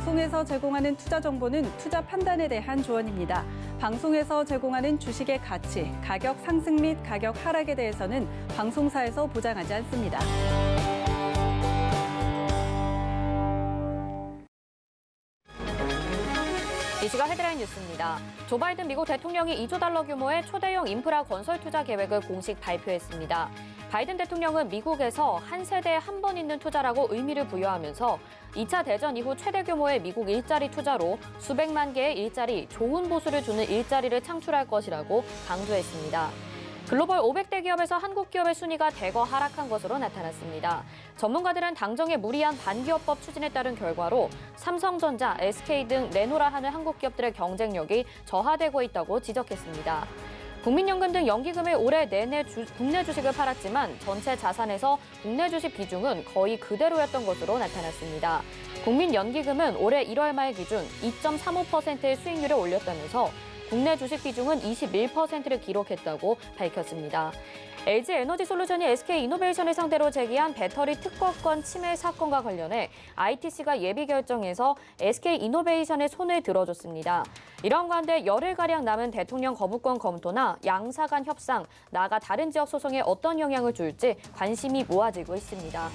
방송에서 제공하는 투자 정보는 투자 판단에 대한 조언입니다. 방송에서 제공하는 주식의 가치, 가격 상승 및 가격 하락에 대해서는 방송사에서 보장하지 않습니다. 이 시각 헤드라인 뉴스입니다. 조 바이든 미국 대통령이 2조 달러 규모의 초대형 인프라 건설 투자 계획을 공식 발표했습니다. 바이든 대통령은 미국에서 한 세대에 한 번 있는 투자라고 의미를 부여하면서 2차 대전 이후 최대 규모의 미국 일자리 투자로 수백만 개의 일자리, 좋은 보수를 주는 일자리를 창출할 것이라고 강조했습니다. 글로벌 500대 기업에서 한국 기업의 순위가 대거 하락한 것으로 나타났습니다. 전문가들은 당정의 무리한 반기업법 추진에 따른 결과로 삼성전자, SK 등 내노라 하는 한국 기업들의 경쟁력이 저하되고 있다고 지적했습니다. 국민연금 등 연기금을 올해 내내 국내 주식을 팔았지만 전체 자산에서 국내 주식 비중은 거의 그대로였던 것으로 나타났습니다. 국민연기금은 올해 1월 말 기준 2.35%의 수익률을 올렸다면서 국내 주식 비중은 21%를 기록했다고 밝혔습니다. LG에너지솔루션이 SK이노베이션을 상대로 제기한 배터리 특허권 침해 사건과 관련해 ITC가 예비 결정에서 SK이노베이션의 손을 들어줬습니다. 이런 가운데 열흘가량 남은 대통령 거부권 검토나 양사 간 협상, 나아가 다른 지역 소송에 어떤 영향을 줄지 관심이 모아지고 있습니다.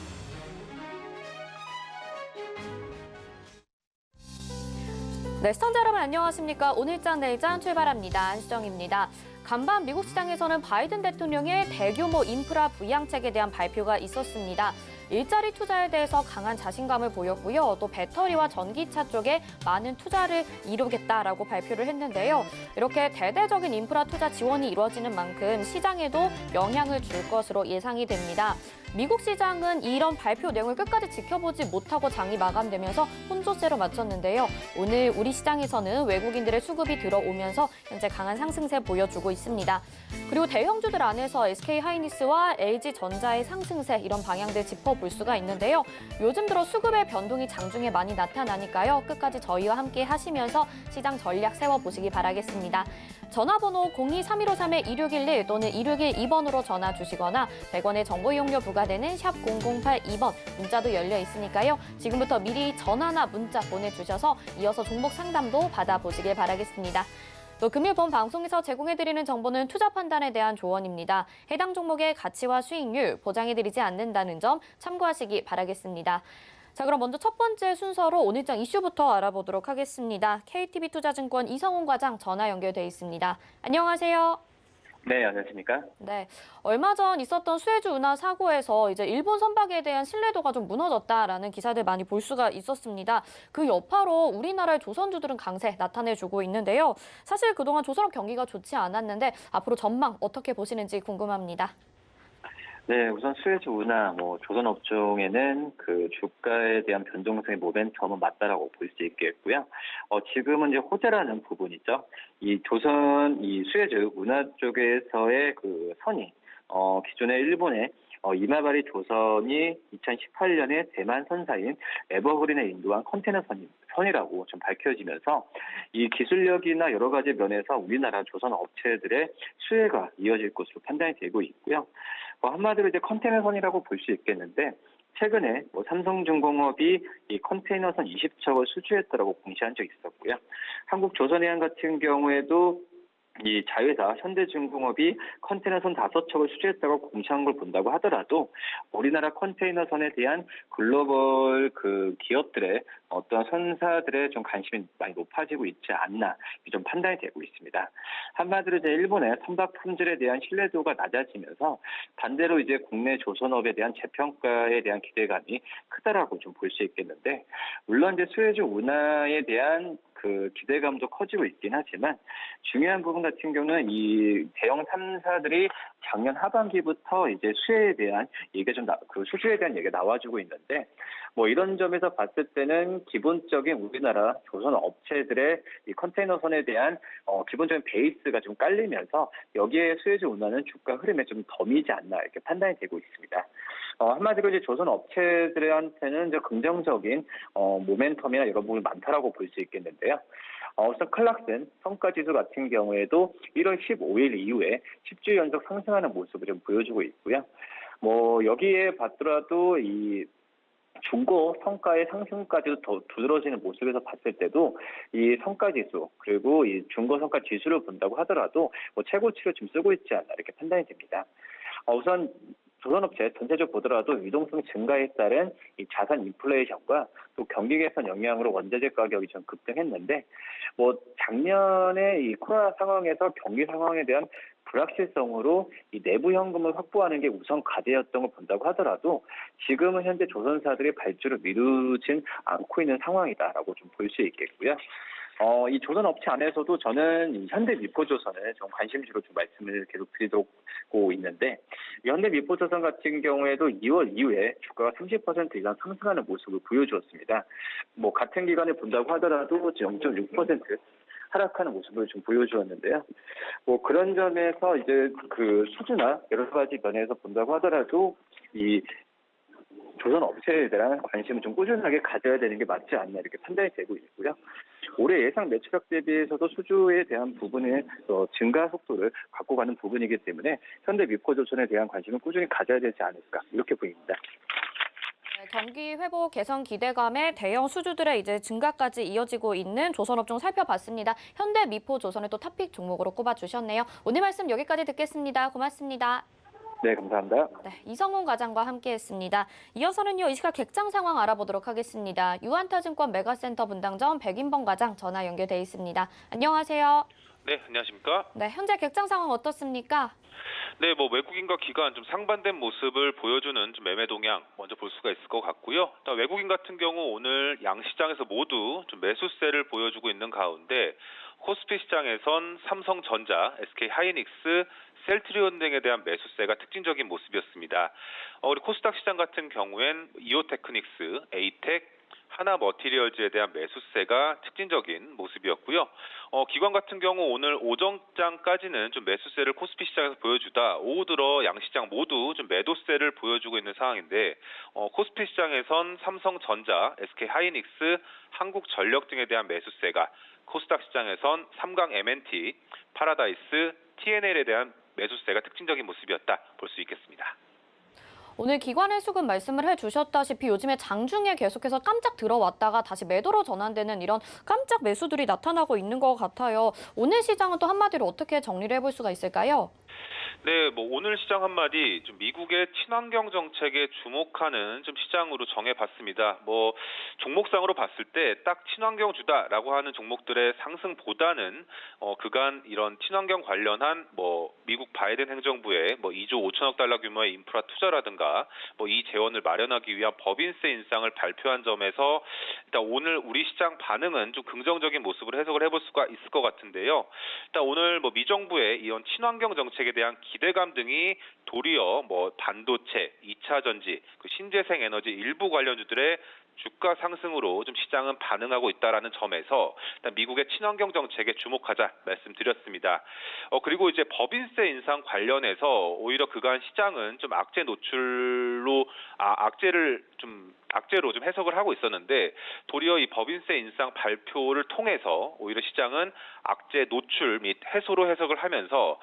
네, 시청자 여러분 안녕하십니까? 오늘장 내일장 출발합니다. 안수정입니다. 간밤 미국 시장에서는 바이든 대통령의 대규모 인프라 부양책에 대한 발표가 있었습니다. 일자리 투자에 대해서 강한 자신감을 보였고요. 또 배터리와 전기차 쪽에 많은 투자를 이루겠다라고 발표를 했는데요. 이렇게 대대적인 인프라 투자 지원이 이루어지는 만큼 시장에도 영향을 줄 것으로 예상이 됩니다. 미국 시장은 이런 발표 내용을 끝까지 지켜보지 못하고 장이 마감되면서 혼조세로 마쳤는데요. 오늘 우리 시장에서는 외국인들의 수급이 들어오면서 현재 강한 상승세 보여주고 있습니다. 그리고 대형주들 안에서 SK하이닉스와 LG전자의 상승세 이런 방향들 짚어볼 수가 있는데요. 요즘 들어 수급의 변동이 장중에 많이 나타나니까요. 끝까지 저희와 함께 하시면서 시장 전략 세워보시기 바라겠습니다. 전화번호 02-3153-2611 또는 2612번으로 전화 주시거나 100원의 정보 이용료 부과되는 샵 0082번 문자도 열려 있으니까요. 지금부터 미리 전화나 문자 보내주셔서 이어서 종목 상담도 받아보시길 바라겠습니다. 또 금일 본 방송에서 제공해드리는 정보는 투자 판단에 대한 조언입니다. 해당 종목의 가치와 수익률 보장해드리지 않는다는 점 참고하시기 바라겠습니다. 자, 그럼 먼저 첫 번째 순서로 오늘장 이슈부터 알아보도록 하겠습니다. KTB투자증권 이성훈 과장 전화 연결돼 있습니다. 안녕하세요. 네, 안녕하십니까? 네, 얼마 전 있었던 수혜주 운하 사고에서 이제 일본 선박에 대한 신뢰도가 좀 무너졌다라는 기사들 많이 볼 수가 있었습니다. 그 여파로 우리나라의 조선주들은 강세 나타내주고 있는데요. 사실 그동안 조선업 경기가 좋지 않았는데 앞으로 전망 어떻게 보시는지 궁금합니다. 네, 우선 수혜주 운하, 조선업종에는 그 주가에 대한 변동성의 모멘텀은 맞다라고 볼 수 있겠고요. 지금은 이제 호재라는 부분이죠. 이 수혜주 운하 쪽에서의 그 선이, 기존에 일본의 이마바리 조선이 2018년에 대만 선사인 에버그린에 인도한 컨테이너 선이라고 좀 밝혀지면서 이 기술력이나 여러 가지 면에서 우리나라 조선 업체들의 수혜가 이어질 것으로 판단이 되고 있고요. 한마디로 이제 컨테이너선이라고 볼 수 있겠는데 최근에 삼성중공업이 이 컨테이너선 20척을 수주했다라고 공시한 적이 있었고요. 한국조선해양 같은 경우에도 이 자회사 현대중공업이 컨테이너선 5척을 수주했다고 공시한 걸 본다고 하더라도 우리나라 컨테이너선에 대한 글로벌 그 기업들의 어떤 선사들의 좀 관심이 많이 높아지고 있지 않나 좀 판단이 되고 있습니다. 한마디로 이제 일본의 선박 품질에 대한 신뢰도가 낮아지면서 반대로 이제 국내 조선업에 대한 재평가에 대한 기대감이 크다라고 좀 볼 수 있겠는데 물론 이제 수혜주 운하에 대한 그 기대감도 커지고 있긴 하지만 중요한 부분 같은 경우는 이 대형 3사들이 작년 하반기부터 이제 수혜에 대한 얘기가 수주에 대한 얘기가 나와주고 있는데 이런 점에서 봤을 때는 기본적인 우리나라 조선 업체들의 이 컨테이너선에 대한 기본적인 베이스가 좀 깔리면서 여기에 수혜주 운하는 주가 흐름에 좀 덤이지 않나 이렇게 판단이 되고 있습니다. 한마디로 이제 조선 업체들한테는 이제 긍정적인 모멘텀이나 여러 부분이 많다라고 볼 수 있겠는데요. 우선 클락슨 성과지수 같은 경우에도 1월 15일 이후에 10주 연속 상승하는 모습을 좀 보여주고 있고요. 여기에 봤더라도 이 중고 성과의 상승까지도 더 두드러지는 모습에서 봤을 때도 이 성과지수 그리고 이 중고 성과 지수를 본다고 하더라도 뭐 최고치를 지금 쓰고 있지 않나 이렇게 판단이 됩니다. 우선 조선업체 전체적으로 보더라도 유동성 증가에 따른 이 자산 인플레이션과 또 경기 개선 영향으로 원자재 가격이 좀 급등했는데 뭐 작년에 이 코로나 상황에서 경기 상황에 대한 불확실성으로 이 내부 현금을 확보하는 게 우선 과제였던 걸 본다고 하더라도 지금은 현재 조선사들의 발주를 미루진 않고 있는 상황이다라고 좀 볼 수 있겠고요. 이 조선업체 안에서도 저는 이 현대미포조선을 좀 관심주로 좀 말씀을 계속 드리고 있는데, 이 현대미포조선 같은 경우에도 2월 이후에 주가가 30% 이상 상승하는 모습을 보여주었습니다. 뭐 같은 기간을 본다고 하더라도 0.6% 하락하는 모습을 좀 보여주었는데요. 뭐 그런 점에서 이제 그 수주나 여러 가지 면에서 본다고 하더라도 이 조선 업체에 대한 관심을 좀 꾸준하게 가져야 되는 게 맞지 않나 이렇게 판단이 되고 있고요. 올해 예상 매출액 대비해서도 수주에 대한 부분의 증가 속도를 갖고 가는 부분이기 때문에 현대미포조선에 대한 관심을 꾸준히 가져야 되지 않을까 이렇게 보입니다. 네, 경기 회복 개선 기대감에 대형 수주들의 이제 증가까지 이어지고 있는 조선업종 살펴봤습니다. 현대미포조선을 또 탑픽 종목으로 꼽아주셨네요. 오늘 말씀 여기까지 듣겠습니다. 고맙습니다. 네, 감사합니다. 네, 이성훈 과장과 함께했습니다. 이어서는요, 이 시각 객장 상황 알아보도록 하겠습니다. 유한타증권 메가센터 분당점 백인범 과장 전화 연결돼 있습니다. 안녕하세요. 네, 안녕하십니까? 네, 현재 객장 상황 어떻습니까? 네, 뭐 외국인과 기관 좀 상반된 모습을 보여주는 좀 매매 동향 먼저 볼 수가 있을 것 같고요. 또 외국인 같은 경우 오늘 양시장에서 모두 좀 매수세를 보여주고 있는 가운데 코스피 시장에선 삼성전자, SK하이닉스, 셀트리온 등에 대한 매수세가 특징적인 모습이었습니다. 우리 코스닥 시장 같은 경우엔 이오테크닉스, 에이텍, 하나머티리얼즈에 대한 매수세가 특징적인 모습이었고요. 기관 같은 경우 오늘 오전장까지는 좀 매수세를 코스피 시장에서 보여주다 오후 들어 양시장 모두 좀 매도세를 보여주고 있는 상황인데 코스피 시장에선 삼성전자, SK하이닉스, 한국전력 등에 대한 매수세가 코스닥 시장에선 삼강 M&T, 파라다이스, TNL에 대한 매수세가 특징적인 모습이었다 볼 수 있겠습니다. 오늘 기관의 수급 말씀을 해주셨다시피 요즘에 장중에 계속해서 깜짝 들어왔다가 다시 매도로 전환되는 이런 깜짝 매수들이 나타나고 있는 것 같아요. 오늘 시장은 또 한마디로 어떻게 정리를 해볼 수가 있을까요? 네, 뭐 오늘 시장 한마디 좀 미국의 친환경 정책에 주목하는 좀 시장으로 정해봤습니다. 뭐 종목상으로 봤을 때 딱 친환경주다라고 하는 종목들의 상승보다는 그간 이런 친환경 관련한 뭐 미국 바이든 행정부의 뭐 2조 5천억 달러 규모의 인프라 투자라든가 뭐 이 재원을 마련하기 위한 법인세 인상을 발표한 점에서 일단 오늘 우리 시장 반응은 좀 긍정적인 모습으로 해석을 해볼 수가 있을 것 같은데요. 일단 오늘 뭐 미정부의 이런 친환경 정책에 대한 기대감 등이 도리어 뭐 반도체, 2차 전지, 그 신재생 에너지 일부 관련주들의 주가 상승으로 좀 시장은 반응하고 있다라는 점에서 일단 미국의 친환경 정책에 주목하자 말씀드렸습니다. 그리고 이제 법인세 인상 관련해서 오히려 그간 시장은 좀 악재 노출로 악재로 좀 해석을 하고 있었는데 도리어 이 법인세 인상 발표를 통해서 오히려 시장은 악재 노출 및 해소로 해석을 하면서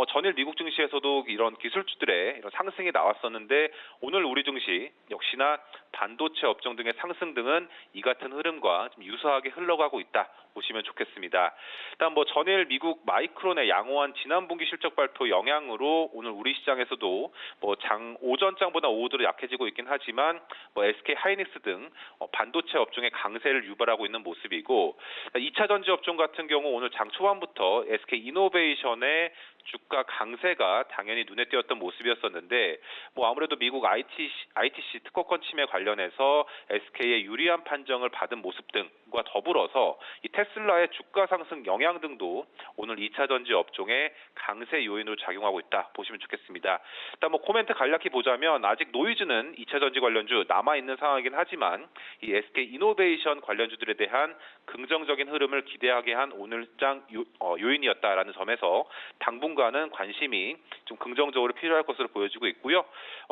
전일 미국 증시에서도 이런 기술주들의 이런 상승이 나왔었는데 오늘 우리 증시 역시나 반도체 업종 등의 상승 등은 이 같은 흐름과 좀 유사하게 흘러가고 있다 보시면 좋겠습니다. 일단 뭐 전일 미국 마이크론의 양호한 지난 분기 실적 발표 영향으로 오늘 우리 시장에서도 뭐 오전장보다 오후 들어 약해지고 있긴 하지만 뭐 SK 하이닉스 등 반도체 업종의 강세를 유발하고 있는 모습이고 2차 전지 업종 같은 경우 오늘 장 초반부터 SK 이노베이션의 주가 강세가 당연히 눈에 띄었던 모습이었었는데 뭐 아무래도 미국 ITC 특허권 침해 관련해서 SK의 유리한 판정을 받은 모습 등과 더불어서 이 테슬라의 주가 상승 영향 등도 오늘 2차 전지 업종의 강세 요인으로 작용하고 있다 보시면 좋겠습니다. 일단 뭐 코멘트 간략히 보자면 아직 노이즈는 2차 전지 관련주 남아 있는 상황이긴 하지만 이 SK 이노베이션 관련주들에 대한 긍정적인 흐름을 기대하게 한 오늘장 요인이었다라는 점에서 당분간은 관심이 좀 긍정적으로 필요할 것으로 보여지고 있고요.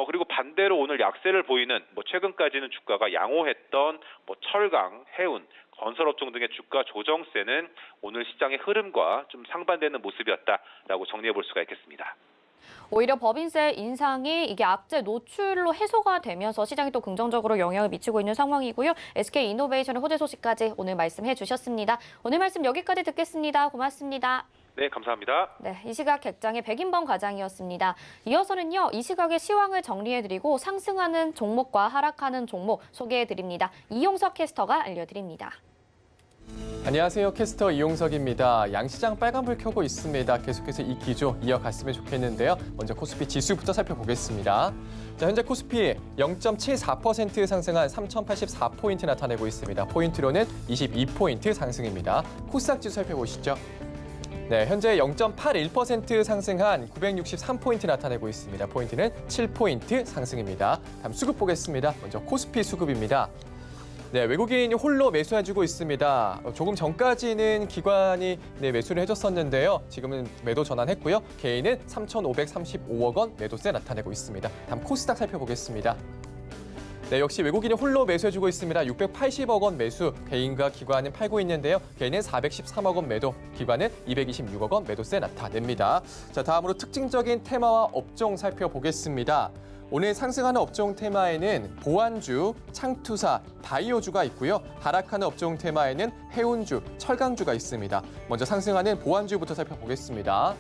그리고 반대로 오늘 약세를 보이는 뭐 최근까지는 주가가 양호했던 뭐 철강, 해운, 건설업종 등의 주가 조정세는 오늘 시장의 흐름과 좀 상반되는 모습이었다라고 정리해 볼 수가 있겠습니다. 오히려 법인세 인상이 이게 악재 노출로 해소가 되면서 시장이 또 긍정적으로 영향을 미치고 있는 상황이고요. SK이노베이션의 호재 소식까지 오늘 말씀해 주셨습니다. 오늘 말씀 여기까지 듣겠습니다. 고맙습니다. 네, 감사합니다. 네, 이 시각 객장의 백인범 과장이었습니다. 이어서는요, 이 시각의 시황을 정리해드리고 상승하는 종목과 하락하는 종목 소개해드립니다. 이용석 캐스터가 알려드립니다. 안녕하세요. 캐스터 이용석입니다. 양시장 빨간불 켜고 있습니다. 계속해서 이 기조 이어갔으면 좋겠는데요. 먼저 코스피 지수부터 살펴보겠습니다. 자, 현재 코스피 0.74% 상승한 3,084포인트 나타내고 있습니다. 포인트로는 22포인트 상승입니다. 코스닥 지수 살펴보시죠. 네, 현재 0.81% 상승한 963포인트 나타내고 있습니다. 포인트는 7포인트 상승입니다. 다음 수급 보겠습니다. 먼저 코스피 수급입니다. 네, 외국인이 홀로 매수해주고 있습니다. 조금 전까지는 기관이 매수를 해줬었는데요. 지금은 매도 전환했고요. 개인은 3,535억 원 매도세 나타내고 있습니다. 다음 코스닥 살펴보겠습니다. 네, 역시 외국인이 홀로 매수해주고 있습니다. 680억 원 매수, 개인과 기관은 팔고 있는데요. 개인은 413억 원 매도, 기관은 226억 원 매도세 나타냅니다. 자, 다음으로 특징적인 테마와 업종 살펴보겠습니다. 오늘 상승하는 업종 테마에는 보안주, 창투사, 바이오주가 있고요. 하락하는 업종 테마에는 해운주, 철강주가 있습니다. 먼저 상승하는 보안주부터 살펴보겠습니다.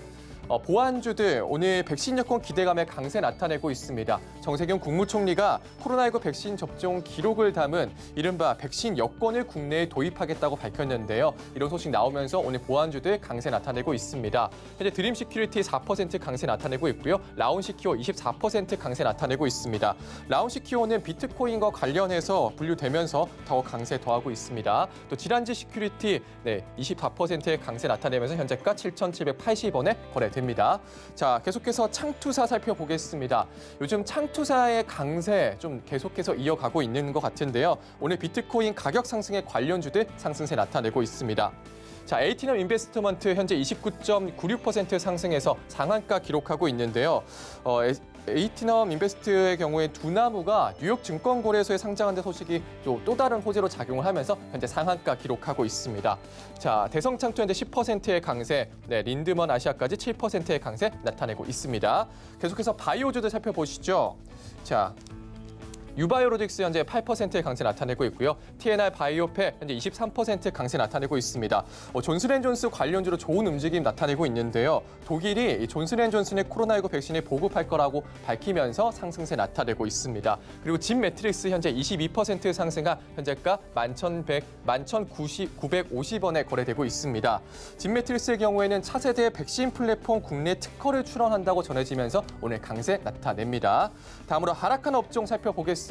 보안주들 오늘 백신 여권 기대감의 강세 나타내고 있습니다. 정세균 국무총리가 코로나19 백신 접종 기록을 담은 이른바 백신 여권을 국내에 도입하겠다고 밝혔는데요. 이런 소식 나오면서 오늘 보안주들 강세 나타내고 있습니다. 현재 드림 시큐리티 4% 강세 나타내고 있고요. 라운시키오 24% 강세 나타내고 있습니다. 라운시키오는 비트코인과 관련해서 분류되면서 더 강세 더하고 있습니다. 또 지란지 시큐리티 24%의 강세 나타내면서 현재가 7,780원에 거래됩니다. 자, 계속해서 창투사 살펴보겠습니다. 요즘 창투사의 강세 좀 계속해서 이어가고 있는 것 같은데요. 오늘 비트코인 가격 상승에 관련주들 상승세 나타내고 있습니다. 자, 에이티넘 인베스트먼트 현재 29.96% 상승해서 상한가 기록하고 있는데요. 에이티넘 인베스트의 경우에 두나무가 뉴욕 증권거래소에 상장한 데 소식이 또 다른 호재로 작용을 하면서 현재 상한가 기록하고 있습니다. 자, 대성창투 현재 10%의 강세, 린드먼 아시아까지 7%의 강세 나타내고 있습니다. 계속해서 바이오주들 살펴보시죠. 자, 유바이오로직스 현재 8%의 강세 나타내고 있고요. TNR 바이오팩 현재 23% 강세 나타내고 있습니다. 존슨앤존스 관련주로 좋은 움직임 나타내고 있는데요. 독일이 존슨앤존슨의 코로나19 백신을 보급할 거라고 밝히면서 상승세 나타내고 있습니다. 그리고 진 매트릭스 현재 22% 상승한 현재가 11,950원에 거래되고 있습니다. 진 매트릭스의 경우에는 차세대 백신 플랫폼 국내 특허를 출원한다고 전해지면서 오늘 강세 나타냅니다. 다음으로 하락한 업종 살펴보겠습니다.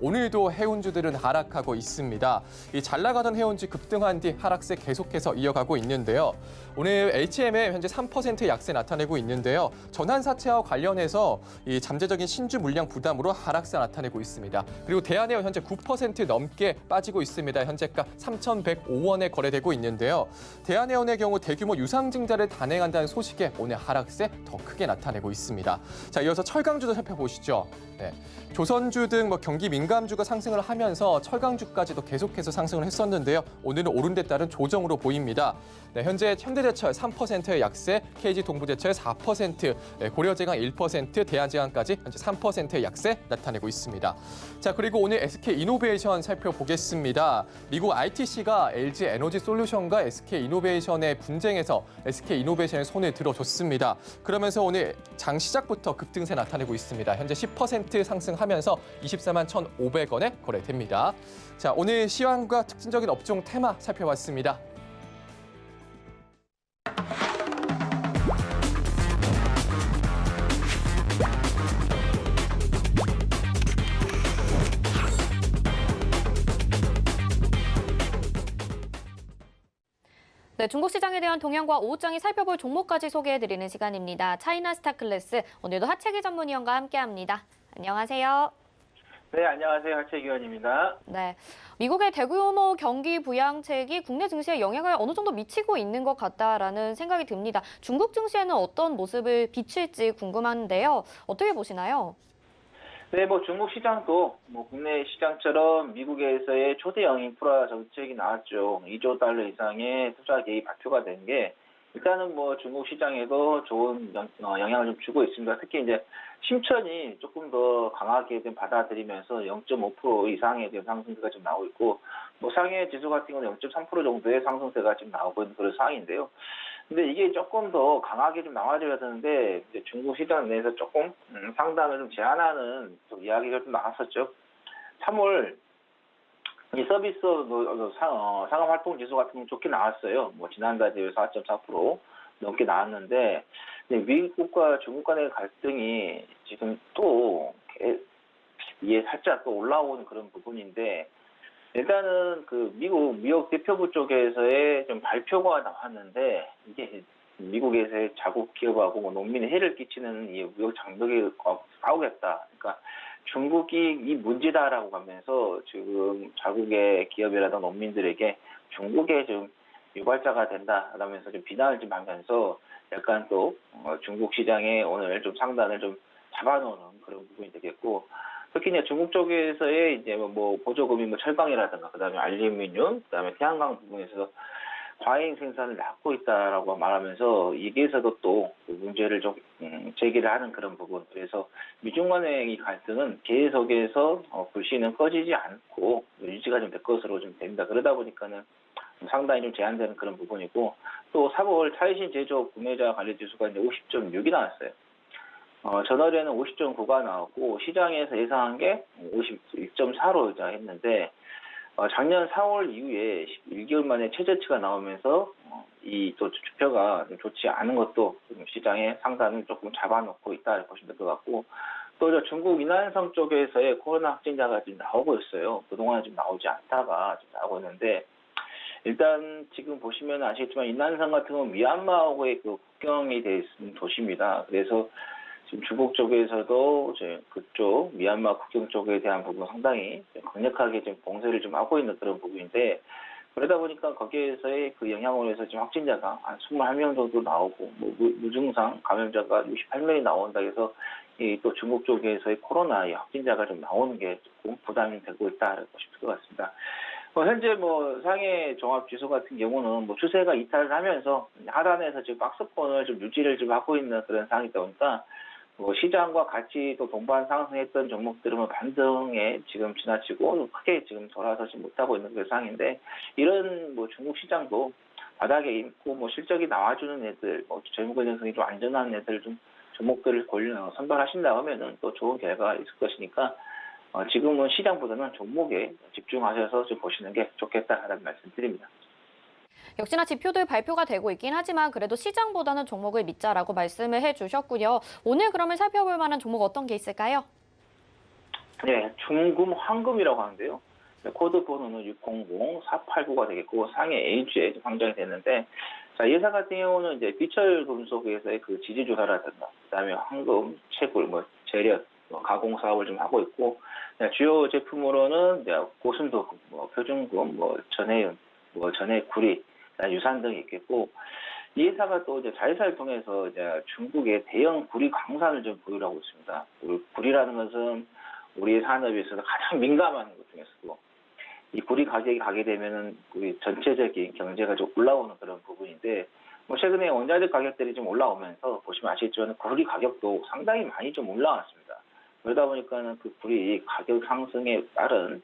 오늘도 해운주들은 하락하고 있습니다. 이 잘 나가던 해운주 급등한 뒤 하락세 계속해서 이어가고 있는데요. 오늘 HM에 현재 3%의 약세 나타내고 있는데요. 전환사채와 관련해서 이 잠재적인 신주 물량 부담으로 하락세 나타내고 있습니다. 그리고 대한해운 현재 9% 넘게 빠지고 있습니다. 현재가 3,105원에 거래되고 있는데요. 대한해운의 경우 대규모 유상증자를 단행한다는 소식에 오늘 하락세 더 크게 나타내고 있습니다. 자, 이어서 철강주도 살펴보시죠. 네. 조선주 등 경기 민감주가 상승을 하면서 철강주까지도 계속해서 상승을 했었는데요. 오늘은 오른 데 따른 조정으로 보입니다. 네, 현재 현대제철 3%의 약세, KG동부제철 4%, 고려제강 1%, 대한제강까지 현재 3%의 약세 나타내고 있습니다. 자, 그리고 오늘 SK이노베이션 살펴보겠습니다. 미국 ITC가 LG에너지솔루션과 SK이노베이션의 분쟁에서 SK이노베이션의 손을 들어줬습니다. 그러면서 오늘 장 시작부터 급등세 나타내고 있습니다. 현재 10% 상승하면서 24만 1,500원에 거래됩니다. 자, 오늘 시황과 특징적인 업종 테마 살펴봤습니다. 네, 중국 시장에 대한 동향과 오후장이 살펴볼 종목까지 소개해드리는 시간입니다. 차이나 스타클래스, 오늘도 하채기 전문위원과 함께합니다. 안녕하세요. 네, 안녕하세요. 하채기 의원입니다. 네, 미국의 대규모 경기 부양책이 국내 증시에 영향을 어느 정도 미치고 있는 것 같다라는 생각이 듭니다. 중국 증시에는 어떤 모습을 비칠지 궁금한데요. 어떻게 보시나요? 네, 중국 시장도 국내 시장처럼 미국에서의 초대형 인프라 정책이 나왔죠. 2조 달러 이상의 투자 계획 발표가 된 게 일단은 뭐 중국 시장에도 좋은 영향을 좀 주고 있습니다. 특히 이제 심천이 조금 더 강하게 좀 받아들이면서 0.5% 이상의 지금 상승세가 좀 나오고 있고, 뭐 상해 지수 같은 경우는 0.3% 정도의 상승세가 지금 나오고 있는 그런 상황인데요. 근데 이게 조금 더 강하게 좀 나와줘야 되는데, 이제 중국 시장 내에서 조금 상단을 좀 제한하는 좀 이야기가 좀 나왔었죠. 3월 이 서비스 상업 활동 지수 같은 건 좋게 나왔어요. 뭐 지난달 대비 4.4% 넘게 나왔는데, 미국과 중국 간의 갈등이 지금 또 이게 살짝 또 올라오는 그런 부분인데, 일단은 그 미국 미역 대표부 쪽에서의 좀 발표가 나왔는데, 이게 미국에서의 자국 기업하고 뭐 농민에 해를 끼치는 이 무역 장벽이 싸우겠다. 그러니까 중국이 이 문제다라고 하면서 지금 자국의 기업이라든 농민들에게 중국의 좀 유발자가 된다라면서 좀 비난을 좀 하면서 약간 또 중국 시장에 오늘 좀 상단을 좀 잡아놓는 그런 부분이 되겠고, 특히 이제 중국 쪽에서의 이제 뭐 보조금이 뭐 철강이라든가 그다음에 알루미늄, 그다음에 태양광 부분에서 과잉 생산을 낳고 있다라고 말하면서 여기에서도 또 문제를 좀 제기를 하는 그런 부분. 그래서 미중 간의 이 갈등은 계속해서 불씨는 꺼지지 않고 유지가 좀 될 것으로 좀 됩니다. 그러다 보니까는 상당히 좀 제한되는 그런 부분이고, 또 3월 차이신 제조업 구매자 관리 지수가 이제 50.6이 나왔어요. 전월에는 50.9가 나왔고 시장에서 예상한 게 52.4로 했는데, 작년 4월 이후에 1개월 만에 최저치가 나오면서 이 또 주표가 좋지 않은 것도 시장의 상단을 조금 잡아놓고 있다 보시면 될 것 같고, 또 저 중국 이난성 쪽에서의 코로나 확진자가 지금 나오고 있어요. 그동안 좀 나오지 않다가 좀 나오고 있는데, 일단 지금 보시면 아시겠지만 이난성 같은 경우는 미얀마하고의 그 국경이 돼 있는 도시입니다. 그래서 지금 중국 쪽에서도 이제 그쪽 미얀마 국경 쪽에 대한 부분 상당히 강력하게 지금 봉쇄를 좀 하고 있는 그런 부분인데, 그러다 보니까 거기에서의 그 영향으로 해서 지금 확진자가 한 21명 정도 나오고, 뭐 무증상 감염자가 68명이 나온다 해서 이 또 중국 쪽에서의 코로나의 확진자가 좀 나오는 게 조금 부담이 되고 있다 싶을 것 같습니다. 현재 뭐 상해 종합 지수 같은 경우는 뭐 추세가 이탈을 하면서 하단에서 지금 박스권을 좀 유지를 좀 하고 있는 그런 상황이다 보니까, 뭐 시장과 같이 또 동반 상승했던 종목들은 뭐 반등에 지금 지나치고 크게 지금 돌아서지 못하고 있는 그런 상황인데, 이런 뭐 중국 시장도 바닥에 있고 뭐 실적이 나와주는 애들, 뭐 재무 건전성이 좀 안전한 애들 좀 종목들을 선별하신다고 하면은 또 좋은 결과가 있을 것이니까, 지금은 시장보다는 종목에 집중하셔서 좀 보시는 게 좋겠다라는 말씀드립니다. 역시나 지표들 발표가 되고 있긴 하지만 그래도 시장보다는 종목을 믿자라고 말씀을 해주셨고요. 오늘 그러면 살펴볼 만한 종목 어떤 게 있을까요? 네, 중금 황금이라고 하는데요. 코드 번호는 600489가 되겠고 상해 A주에 상장이 됐는데, 자, 예사 같은 경우는 이제 비철 금속에서의 그 지지 조사라든가 그다음에 황금, 채굴, 뭐 재련, 가공 사업을 좀 하고 있고, 주요 제품으로는 이제 고순도금, 뭐 표준금, 뭐 전해윤, 뭐 전해구리, 유산 등이 있겠고, 이 회사가 또 이제 자회사를 통해서 이제 중국의 대형 구리 광산을 좀 보유하고 있습니다. 구리라는 것은 우리 산업에 있어서 가장 민감한 것 중에서도 이 구리 가격이 가게 되면은 우리 전체적인 경제가 좀 올라오는 그런 부분인데, 뭐 최근에 원자재 가격들이 좀 올라오면서 보시면 아시겠지만 구리 가격도 상당히 많이 좀 올라왔습니다. 그러다 보니까는 그 구리 가격 상승에 따른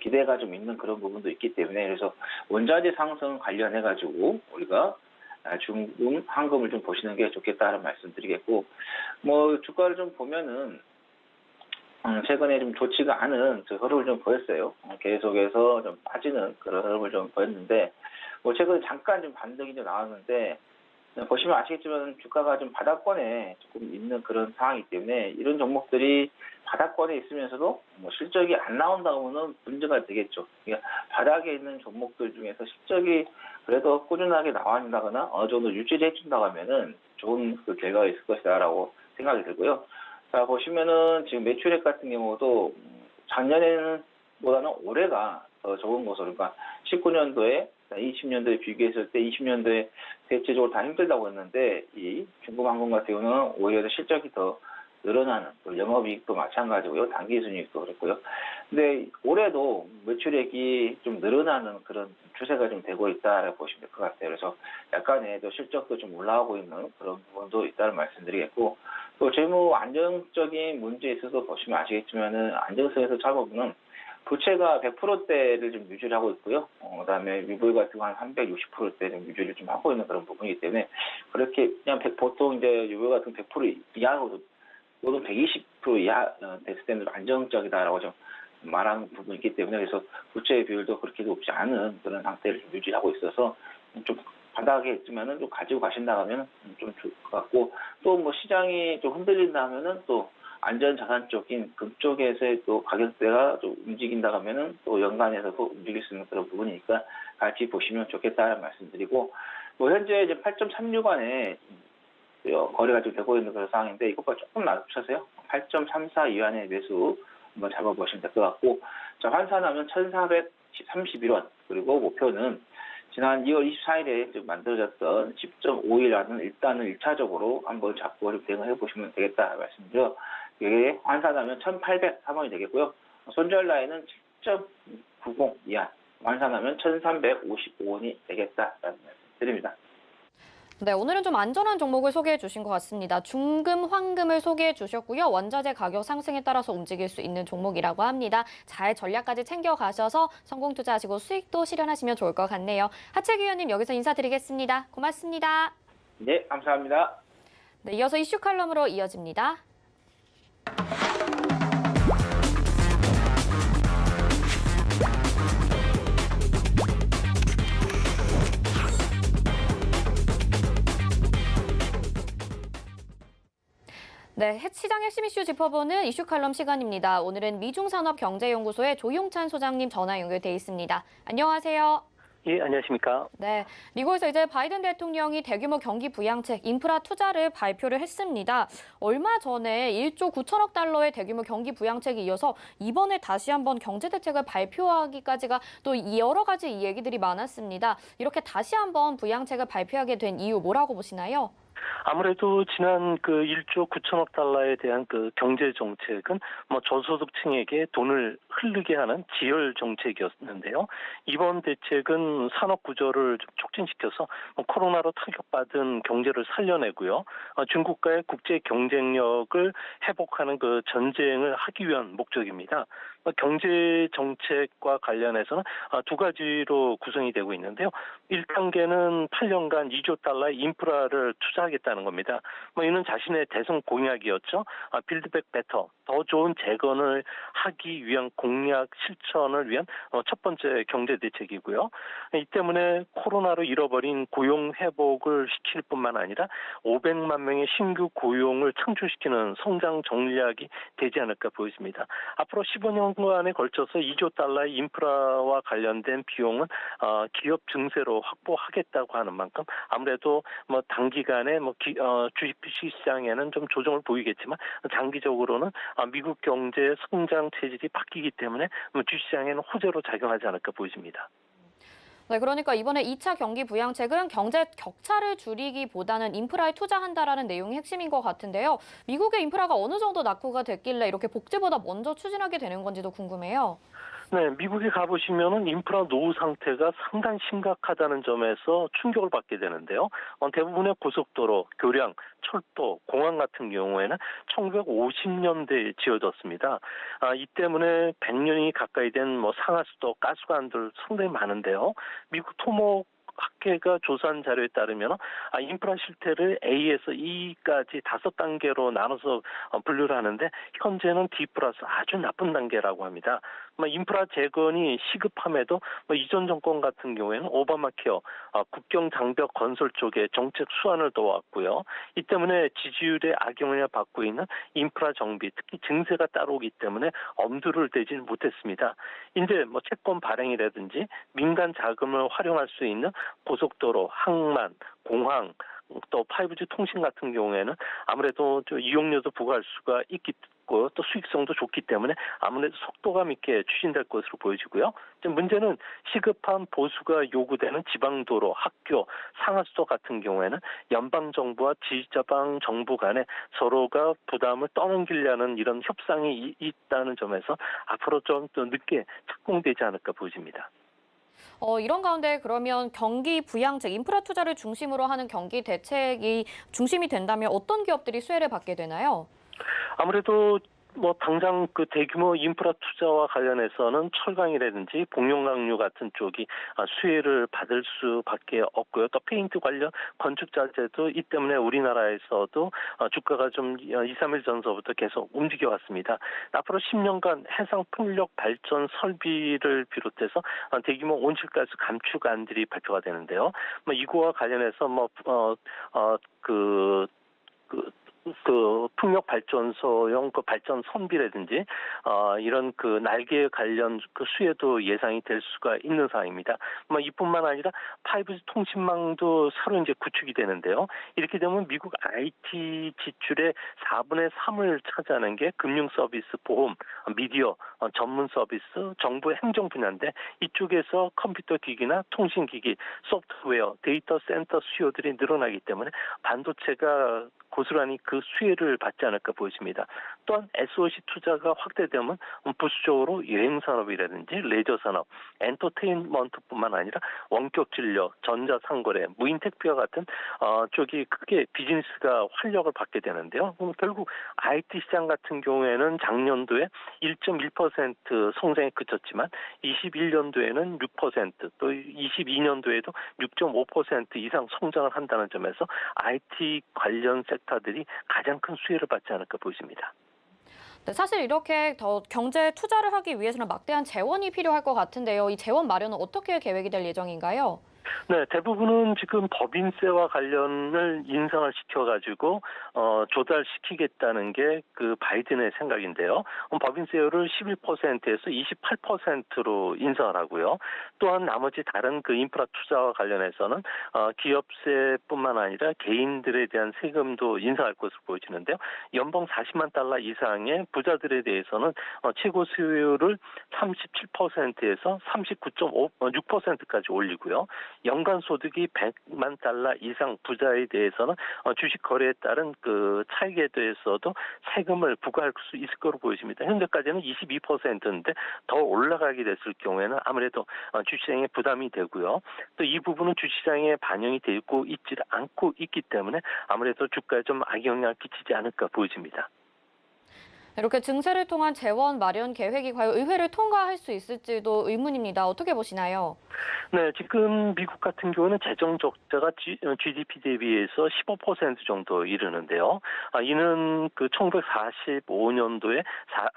기대가 좀 있는 그런 부분도 있기 때문에, 그래서 원자재 상승 관련해 가지고 우리가 중금, 황금을 좀 보시는 게 좋겠다는 말씀드리겠고, 뭐 주가를 좀 보면은 최근에 좀 좋지가 않은 흐름을 좀 보였어요. 계속해서 좀 빠지는 그런 흐름을 좀 보였는데, 뭐 최근에 잠깐 좀 반등이 좀 나왔는데, 보시면 아시겠지만 주가가 좀 바닥권에 조금 있는 그런 상황이기 때문에 이런 종목들이 바닥권에 있으면서도 뭐 실적이 안 나온다면은 문제가 되겠죠. 그러니까 바닥에 있는 종목들 중에서 실적이 그래도 꾸준하게 나온다거나 어느 정도 유지를 해준다고 하면은 좋은 그 결과가 있을 것이다라고 생각이 들고요. 자, 보시면은 지금 매출액 같은 경우도 작년에는 보다는 올해가 더 좋은 것으로, 그러니까 19년도에 20년도에 비교했을 때 20년도에 대체적으로 다 힘들다고 했는데, 이 중국항공 같은 경우는 오히려 실적이 더 늘어나는 또 영업이익도 마찬가지고요. 당기순이익도 그렇고요. 근데 올해도 매출액이 좀 늘어나는 그런 추세가 좀 되고 있다라고 보시면 될 것 같아요. 그래서 약간의 또 실적도 좀 올라오고 있는 그런 부분도 있다는 말씀드리겠고, 또 재무 안정적인 문제에 있어서 보시면 아시겠지만은 안정성에서 잡아보면 부채가 100%대를 좀 유지를 하고 있고요. 그다음에 미국 같은 거 한 360%대 좀 유지를 좀 하고 있는 그런 부분이기 때문에 그렇게 그냥 보통 이제 유보 같은 100% 이하로도 모든 120% 이하 됐을 때는 안정적이다라고 좀 말하는 부분이 있기 때문에 그래서 부채 비율도 그렇게 높지 않은 그런 상태를 좀 유지하고 있어서 좀 바닥에 있지만은 좀 가지고 가신다 하면 좀 좋을 것 같고, 또 뭐 시장이 좀 흔들린다 하면은 또 안전자산 쪽인 금 쪽에서의 또 가격대가 좀 움직인다 하면은 또 연간해서도 움직일 수 있는 그런 부분이니까 같이 보시면 좋겠다는 말씀드리고, 뭐 현재 이제 8.36안에 거래가 좀 되고 있는 그런 상황인데 이것과 조금 낮춰서요. 8.34 위안의 매수 한번 잡아보시면 될 것 같고, 자, 환산하면 1,431원, 그리고 목표는 지난 2월 24일에 좀 만들어졌던 10.51원은 일단은 1차적으로 한번 잡고 좀 대응을 해보시면 되겠다 말씀드려. 이게 환산하면 1,803원이 되겠고요. 손절 라인은 7.90 이하, 환산하면 1,355원이 되겠다라는 말씀 드립니다. 네, 오늘은 좀 안전한 종목을 소개해 주신 것 같습니다. 중금, 황금을 소개해 주셨고요. 원자재 가격 상승에 따라서 움직일 수 있는 종목이라고 합니다. 잘 전략까지 챙겨가셔서 성공 투자하시고 수익도 실현하시면 좋을 것 같네요. 하채기 의원님 여기서 인사드리겠습니다. 고맙습니다. 네, 감사합니다. 네, 이어서 이슈 칼럼으로 이어집니다. 네, 시장 핵심 이슈 짚어보는 이슈 칼럼 시간입니다. 오늘은 미중산업경제연구소의 조용찬 소장님 전화 연결돼 있습니다. 안녕하세요. 예, 안녕하십니까. 네, 미국에서 이제 바이든 대통령이 대규모 경기 부양책, 인프라 투자를 발표를 했습니다. 얼마 전에 1조 9천억 달러의 대규모 경기 부양책에 이어서 이번에 다시 한번 경제 대책을 발표하기까지가 또 여러 가지 얘기들이 많았습니다. 이렇게 다시 한번 부양책을 발표하게 된 이유 뭐라고 보시나요? 아무래도 지난 그 1조 9천억 달러에 대한 그 경제 정책은 뭐 저소득층에게 돈을 흐르게 하는 지열 정책이었는데요. 이번 대책은 산업 구조를 좀 촉진시켜서 코로나로 타격받은 경제를 살려내고요. 중국과의 국제 경쟁력을 회복하는 그 전쟁을 하기 위한 목적입니다. 경제 정책과 관련해서는 두 가지로 구성이 되고 있는데요. 1단계는 8년간 2조 달러의 인프라를 투자하겠다는 겁니다. 이는 자신의 대선 공약이었죠. 빌드백 베터, 더 좋은 재건을 하기 위한 공약 실천을 위한 첫 번째 경제 대책이고요. 이 때문에 코로나로 잃어버린 고용 회복을 시킬 뿐만 아니라 500만 명의 신규 고용을 창출시키는 성장 전략이 되지 않을까 보입니다. 앞으로 15년간에 걸쳐서 2조 달러의 인프라와 관련된 비용은 기업 증세로 확보하겠다고 하는 만큼 아무래도 단기간에 주식 시장에는 좀 조정을 보이겠지만 장기적으로는 미국 경제의 성장 체질이 바뀌기 때문에 주식시장에는 호재로 작용하지 않을까 보입니다. 네, 그러니까 이번에 2차 경기 부양책은 경제 격차를 줄이기보다는 인프라에 투자한다라는 내용이 핵심인 것 같은데요. 미국의 인프라가 어느 정도 낙후가 됐길래 이렇게 복지보다 먼저 추진하게 되는 건지도 궁금해요. 네, 미국에 가보시면은 인프라 노후 상태가 상당히 심각하다는 점에서 충격을 받게 되는데요. 대부분의 고속도로, 교량, 철도, 공항 같은 경우에는 1950년대에 지어졌습니다. 이 때문에 100년이 가까이 된 상하수도, 가스관들 상당히 많은데요. 미국 토목 학회가 조사한 자료에 따르면 인프라 실태를 A에서 E까지 5단계로 나눠서 분류를 하는데 현재는 D 플러스 아주 나쁜 단계라고 합니다. 인프라 재건이 시급함에도 이전 정권 같은 경우에는 오바마 케어, 국경 장벽 건설 쪽에 정책 수완을 도왔고요. 이 때문에 지지율에 악영향을 받고 있는 인프라 정비, 특히 증세가 따라오기 때문에 엄두를 대지는 못했습니다. 이제 채권 발행이라든지 민간 자금을 활용할 수 있는 고속도로, 항만, 공항, 또 5G 통신 같은 경우에는 아무래도 이용료도 부과할 수가 있기 높고 또 수익성도 좋기 때문에 아무래도 속도감 있게 추진될 것으로 보여지고요. 문제는 시급한 보수가 요구되는 지방도로, 학교, 상하수도 같은 경우에는 연방정부와 지자방 정부 간에 서로가 부담을 떠넘기려는 이런 협상이 있다는 점에서 앞으로 좀 더 늦게 착공되지 않을까 보여집니다. 이런 가운데 그러면 경기 부양책, 인프라 투자를 중심으로 하는 경기 대책이 중심이 된다면 어떤 기업들이 수혜를 받게 되나요? 아무래도 당장 그 대규모 인프라 투자와 관련해서는 철강이라든지 복용강류 같은 쪽이 수혜를 받을 수밖에 없고요. 또 페인트 관련 건축 자재도 이 때문에 우리나라에서도 주가가 좀 2, 3일 전서부터 계속 움직여 왔습니다. 앞으로 10년간 해상 풍력 발전 설비를 비롯해서 대규모 온실가스 감축안들이 발표가 되는데요. 이거와 관련해서 풍력 발전소용 그 발전 선비라든지 이런 그 날개 관련 그 수혜도 예상이 될 수가 있는 상황입니다. 이뿐만 아니라 5G 통신망도 새로 이제 구축이 되는데요. 이렇게 되면 미국 IT 지출의 4분의 3을 차지하는 게 금융 서비스, 보험, 미디어, 전문 서비스, 정부 행정 분야인데 이쪽에서 컴퓨터 기기나 통신 기기, 소프트웨어, 데이터 센터 수요들이 늘어나기 때문에 반도체가 고스란히 그 수혜를 받지 않을까 보여집니다. 또한 SOC 투자가 확대되면 부수적으로 여행산업이라든지 레저산업, 엔터테인먼트뿐만 아니라 원격 진료, 전자상거래, 무인택배와 같은 쪽이 크게 비즈니스가 활력을 받게 되는데요. 결국 IT 시장 같은 경우에는 작년도에 1.1% 성장에 그쳤지만 21년도에는 6%, 또 22년도에도 6.5% 이상 성장을 한다는 점에서 IT 관련 섹터들이 가장 큰 수혜를 받지 않을까 보입니다. 네, 사실 이렇게 더 경제 투자를 하기 위해서는 막대한 재원이 필요할 것 같은데요. 이 재원 마련은 어떻게 계획이 될 예정인가요? 네, 대부분은 지금 법인세와 관련을 인상을 시켜가지고 조달시키겠다는 게 그 바이든의 생각인데요. 법인세율을 11%에서 28%로 인상을 하고요. 또한 나머지 다른 그 인프라 투자와 관련해서는 기업세뿐만 아니라 개인들에 대한 세금도 인상할 것으로 보여지는데요. 연봉 40만 달러 이상의 부자들에 대해서는 최고 수요율을 37%에서 39.6%까지 올리고요. 연간 소득이 100만 달러 이상 부자에 대해서는 주식 거래에 따른 그 차익에 대해서도 세금을 부과할 수 있을 거로 보여집니다. 현재까지는 22%인데 더 올라가게 됐을 경우에는 아무래도 주시장에 부담이 되고요. 또 이 부분은 주시장에 반영이 되고 있지 않고 있기 때문에 아무래도 주가에 좀 악영향을 끼치지 않을까 보여집니다. 이렇게 증세를 통한 재원 마련 계획이 과연 의회를 통과할 수 있을지도 의문입니다. 어떻게 보시나요? 네, 지금 미국 같은 경우는 재정 적자가 GDP 대비해서 15% 정도 이르는데요. 이는 그 1945년도에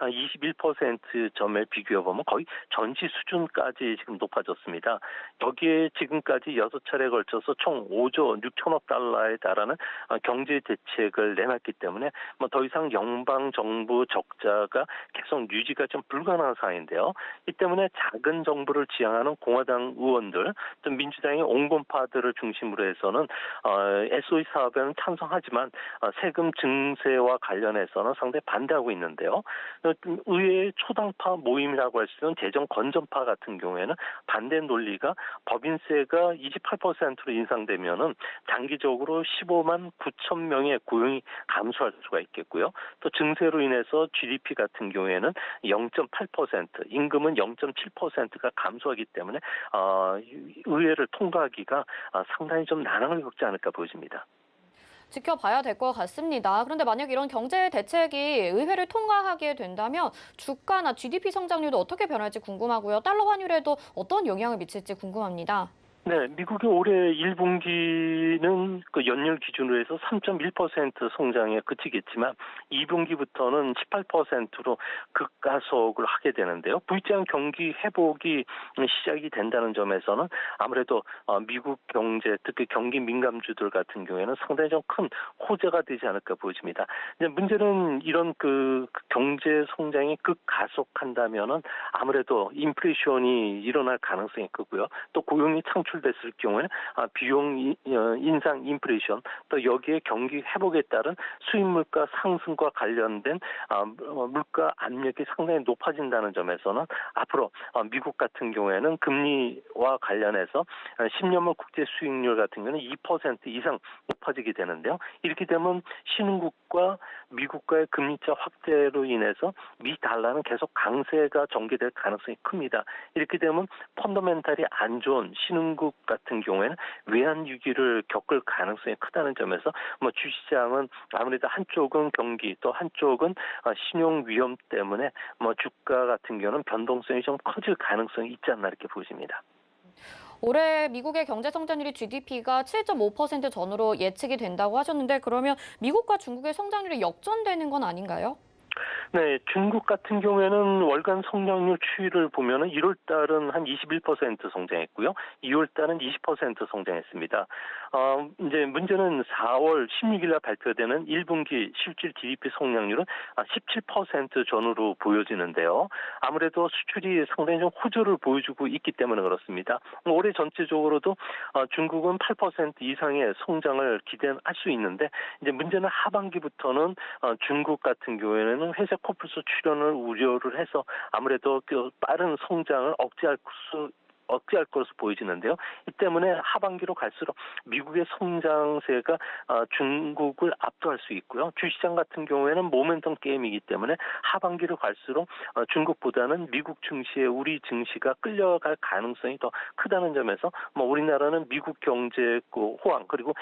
21%점에 비교해 보면 거의 전시 수준까지 지금 높아졌습니다. 여기에 지금까지 6차례에 걸쳐서 총 5조 6천억 달러에 달하는 경제 대책을 내놨기 때문에 더 이상 연방 정부 적자가 계속 유지가 좀 불가능한 상황인데요. 이 때문에 작은 정부를 지향하는 공화당 의원들, 또 민주당의 온건파들을 중심으로 해서는 SOE 사업에는 찬성하지만 세금 증세와 관련해서는 상당히 반대하고 있는데요. 의회의 초당파 모임이라고 할 수 있는 재정 건전파 같은 경우에는 반대 논리가 법인세가 28%로 인상되면은 단기적으로 15만 9천 명의 고용이 감소할 수가 있겠고요. 또 증세로 인해서 GDP 같은 경우에는 0.8%, 임금은 0.7%가 감소하기 때문에 의회를 통과하기가 상당히 좀 난항을 겪지 않을까 보여집니다. 지켜봐야 될 것 같습니다. 그런데 만약 이런 경제 대책이 의회를 통과하게 된다면 주가나 GDP 성장률도 어떻게 변할지 궁금하고요. 달러 환율에도 어떤 영향을 미칠지 궁금합니다. 네, 미국의 올해 1분기는 그 연율 기준으로 해서 3.1% 성장에 그치겠지만 2분기부터는 18%로 극가속을 하게 되는데요. V자형 경기 회복이 시작이 된다는 점에서는 아무래도 미국 경제, 특히 경기 민감주들 같은 경우에는 상당히 좀 큰 호재가 되지 않을까 보여집니다. 문제는 이런 그 경제 성장이 극가속한다면은 아무래도 인플레이션이 일어날 가능성이 크고요. 또 고용이 창출 연출됐을 경우에는 비용 인상 인플레이션 또 여기에 경기 회복에 따른 수입 물가 상승과 관련된 물가 압력이 상당히 높아진다는 점에서는 앞으로 미국 같은 경우에는 금리와 관련해서 10년물 국제 수익률 같은 경우는 2% 이상 높아지게 되는데요. 이렇게 되면 신흥국과 미국과의 금리차 확대로 인해서 미 달러는 계속 강세가 전개될 가능성이 큽니다. 이렇게 되면 펀더멘탈이 안 좋은 신흥국 같은 경우에는 외환 위기를 겪을 가능성이 크다는 점에서 주시장은 아무래도 한쪽은 경기 또 한쪽은 신용 위험 때문에 주가 같은 경우는 변동성이 좀 커질 가능성이 있지 않나 이렇게 보십니다. 올해 미국의 경제 성장률이 GDP가 7.5% 전후로 예측이 된다고 하셨는데 그러면 미국과 중국의 성장률이 역전되는 건 아닌가요? 네, 중국 같은 경우에는 월간 성장률 추이를 보면은 1월 달은 한 21% 성장했고요. 2월 달은 20% 성장했습니다. 이제 문제는 4월 16일 날 발표되는 1분기 실질 GDP 성장률은 17% 전후로 보여지는데요. 아무래도 수출이 상당히 좀 호조를 보여주고 있기 때문에 그렇습니다. 올해 전체적으로도 중국은 8% 이상의 성장을 기대할 수 있는데 이제 문제는 하반기부터는 중국 같은 경우에는 회사 코플스 출현을 우려를 해서 아무래도 그 빠른 성장을 억제할 것으로 보여지는데요. 이 때문에 하반기로 갈수록 미국의 성장세가 중국을 압도할 수 있고요. 주시장 같은 경우에는 모멘텀 게임이기 때문에 하반기로 갈수록 중국보다는 미국 증시에 우리 증시가 끌려갈 가능성이 더 크다는 점에서 우리나라는 미국 경제 호황 그리고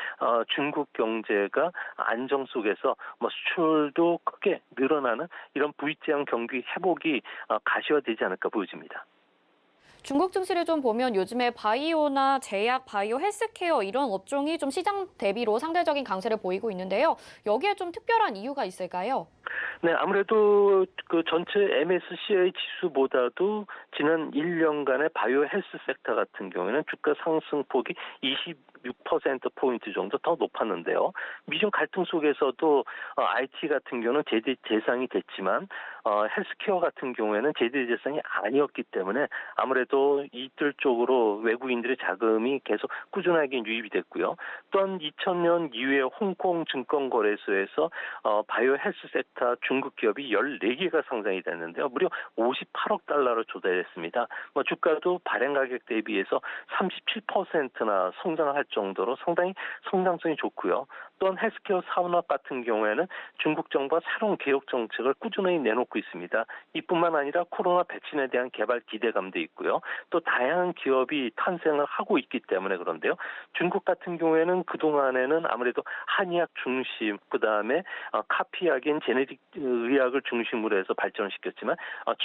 중국 경제가 안정 속에서 수출도 크게 늘어나는 이런 V자형 경기 회복이 가시화되지 않을까 보여집니다. 중국 증시를 좀 보면 요즘에 바이오나 제약, 바이오, 헬스케어 이런 업종이 좀 시장 대비로 상대적인 강세를 보이고 있는데요. 여기에 좀 특별한 이유가 있을까요? 네, 아무래도 그 전체 MSCI 지수보다도 지난 1년간의 바이오 헬스 섹터 같은 경우에는 주가 상승폭이 26%포인트 정도 더 높았는데요. 미중 갈등 속에서도 IT 같은 경우는 제재 대상이 됐지만 헬스케어 같은 경우에는 제재 대상이 아니었기 때문에 아무래도 이들 쪽으로 외국인들의 자금이 계속 꾸준하게 유입이 됐고요. 또한 2000년 이후에 홍콩 증권거래소에서 바이오 헬스 섹터 중국 기업이 14개가 상장이 됐는데요. 무려 58억 달러를 조달했습니다. 주가도 발행 가격 대비해서 37%나 성장할 정도로 상당히 성장성이 좋고요. 또한 헬스케어 산업 같은 경우에는 중국 정부가 새로운 개혁 정책을 꾸준히 내놓고 있습니다. 이뿐만 아니라 코로나 백신에 대한 개발 기대감도 있고요. 또 다양한 기업이 탄생을 하고 있기 때문에 그런데요. 중국 같은 경우에는 그동안에는 아무래도 한의학 중심, 그다음에 카피약인 제네릭 의학을 중심으로 해서 발전을 시켰지만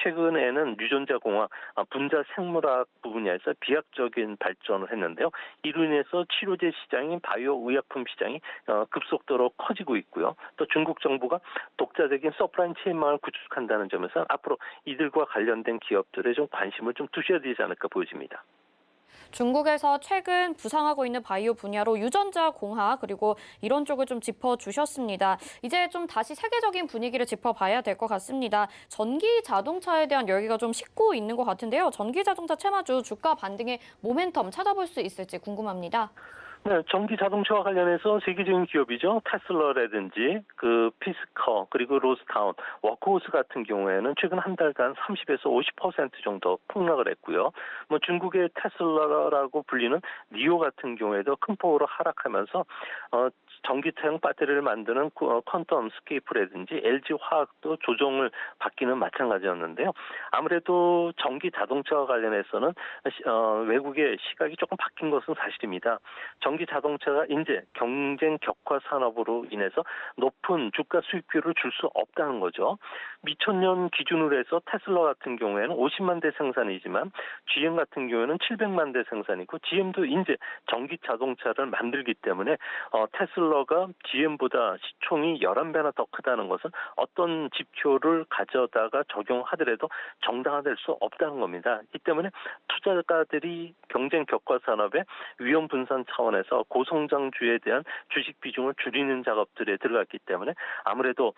최근에는 유전자 공학, 분자 생물학 분야에서 비약적인 발전을 했는데요. 이로 인해서 치료제 시장인 바이오 의약품 시장이 급속도로 커지고 있고요. 또 중국 정부가 독자적인 서프라이 체인망을 구축한다는 점에서 앞으로 이들과 관련된 기업들에 좀 관심을 좀 두셔야 되지 않을까 보여집니다. 중국에서 최근 부상하고 있는 바이오 분야로 유전자 공학 그리고 이런 쪽을 좀 짚어주셨습니다. 이제 좀 다시 세계적인 분위기를 짚어봐야 될 것 같습니다. 전기 자동차에 대한 열기가 좀 식고 있는 것 같은데요. 전기 자동차 테마주 주가 반등의 모멘텀 찾아볼 수 있을지 궁금합니다. 네, 전기 자동차와 관련해서 세계적인 기업이죠. 테슬라라든지 그 피스커 그리고 로스타운, 워크호스 같은 경우에는 최근 한 달간 30에서 50% 정도 폭락을 했고요. 중국의 테슬라라고 불리는 니오 같은 경우에도 큰 폭으로 하락하면서 전기차용 배터리를 만드는 퀀텀 스케이프라든지 LG 화학도 조정을 받기는 마찬가지였는데요. 아무래도 전기 자동차와 관련해서는 외국의 시각이 조금 바뀐 것은 사실입니다. 전기 자동차가 이제 경쟁 격화 산업으로 인해서 높은 주가 수익률을 줄 수 없다는 거죠. 미천년 기준으로 해서 테슬라 같은 경우에는 50만 대 생산이지만 GM 같은 경우에는 700만 대 생산이고 GM도 이제 전기 자동차를 만들기 때문에 테슬라 테슬라가 GM보다 시총이 11배나 더 크다는 것은 어떤 지표를 가져다가 적용하더라도 정당화될 수 없다는 겁니다. 이 때문에 투자가들이 경쟁 격화 산업의 위험 분산 차원에서 고성장주에 대한 주식 비중을 줄이는 작업들에 들어갔기 때문에 아무래도